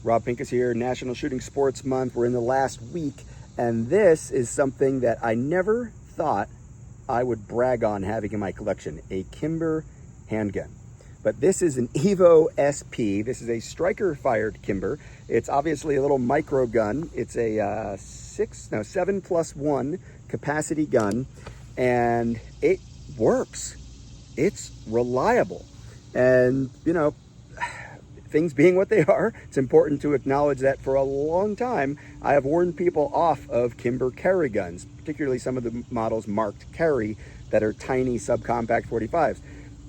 Rob Pincus here, National Shooting Sports Month. We're in the last week, and this is something that I never thought I would brag on having in my collection, a Kimber handgun. But this is an EVO SP. This is a striker-fired Kimber. It's obviously a little micro gun. It's a 7+1 capacity gun, and it works. It's reliable. And, you know, things being what they are, it's important to acknowledge that for a long time, I have warned people off of Kimber carry guns, particularly some of the models marked carry that are tiny subcompact 45s.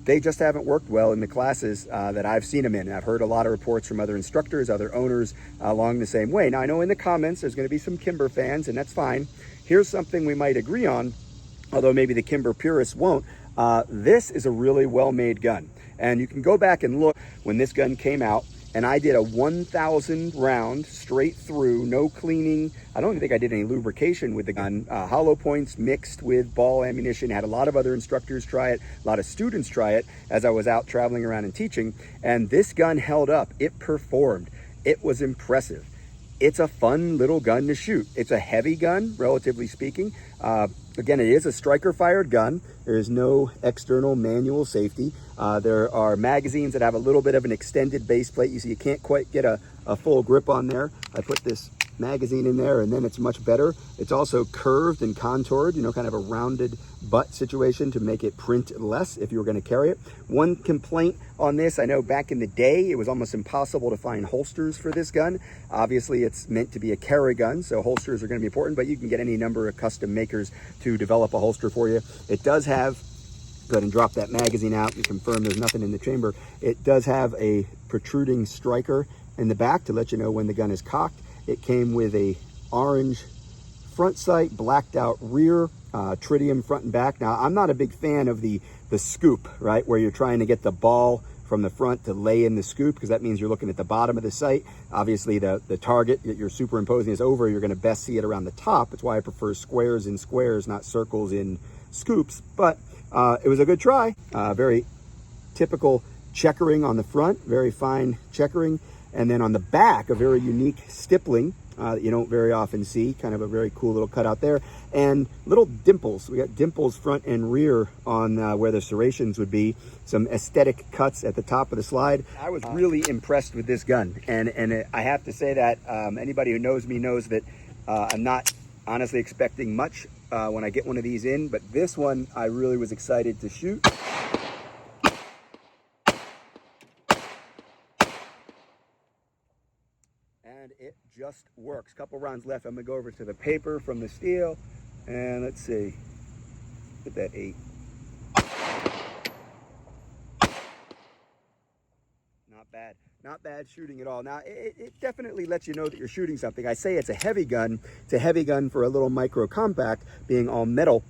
They just haven't worked well in the classes that I've seen them in. I've heard a lot of reports from other instructors, other owners along the same way. Now, I know in the comments there's going to be some Kimber fans, and that's fine. Here's something we might agree on, although maybe the Kimber purists won't. This is a really well-made gun. And you can go back and look when this gun came out, and I did a 1,000 round straight through, no cleaning. I don't even think I did any lubrication with the gun. Hollow points mixed with ball ammunition. Had a lot of other instructors try it, a lot of students try it as I was out traveling around and teaching. And this gun held up. It performed. It was impressive. It's a fun little gun to shoot. It's a heavy gun, relatively speaking. Again, it is a striker-fired gun. There is no external manual safety. There are magazines that have a little bit of an extended base plate. You see, you can't quite get a full grip on there. I put this magazine in there, and then it's much better. It's also curved and contoured, you know, kind of a rounded butt situation to make it print less if you were going to carry it. One complaint on this, I know back in the day, it was almost impossible to find holsters for this gun. Obviously, it's meant to be a carry gun, so holsters are going to be important, but you can get any number of custom makers to develop a holster for you. It does have, go ahead and drop that magazine out and confirm there's nothing in the chamber. It does have a protruding striker in the back to let you know when the gun is cocked. It came with a orange front sight, blacked out rear, tritium front and back. Now, I'm not a big fan of the scoop, right, where you're trying to get the ball from the front to lay in the scoop, because that means you're looking at the bottom of the sight. Obviously, the target that you're superimposing is over. You're going to best see it around the top. That's why I prefer squares in squares, not circles in scoops. But it was a good try. Very typical checkering on the front, very fine checkering. And then on the back, a very unique stippling that you don't very often see, kind of a very cool little cutout there. And little dimples. We got dimples front and rear on where the serrations would be. Some aesthetic cuts at the top of the slide. I was really impressed with this gun. And I have to say that anybody who knows me knows that I'm not honestly expecting much when I get one of these in. But this one, I really was excited to shoot. And it just works. Couple rounds left. I'm gonna go over to the paper from the steel, and let's see, hit that 8. Not bad shooting at all. Now, it definitely lets you know that you're shooting something. I say it's a heavy gun. It's a heavy gun for a little micro compact, being all metal,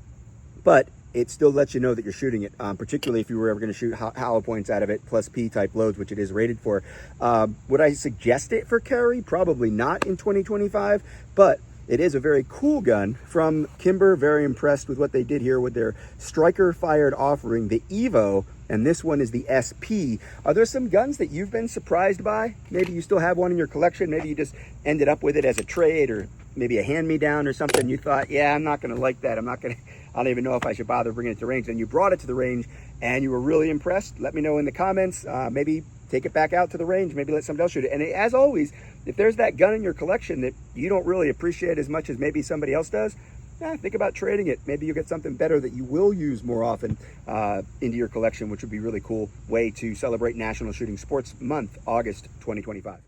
but it still lets you know that you're shooting it, particularly if you were ever going to shoot hollow points out of it, plus P type loads, which it is rated for. Would I suggest it for carry? Probably not in 2025, but it is a very cool gun from Kimber. Very impressed with what they did here with their striker-fired offering, the EVO, and this one is the SP. Are there some guns that you've been surprised by? Maybe you still have one in your collection. Maybe you just ended up with it as a trade, or maybe a hand-me-down or something. You thought, yeah, I'm not going to like that. I don't even know if I should bother bringing it to range. And you brought it to the range and you were really impressed. Let me know in the comments. Maybe take it back out to the range. Maybe let somebody else shoot it. And as always, if there's that gun in your collection that you don't really appreciate as much as maybe somebody else does, think about trading it. Maybe you'll get something better that you will use more often into your collection, which would be a really cool way to celebrate National Shooting Sports Month, August 2025.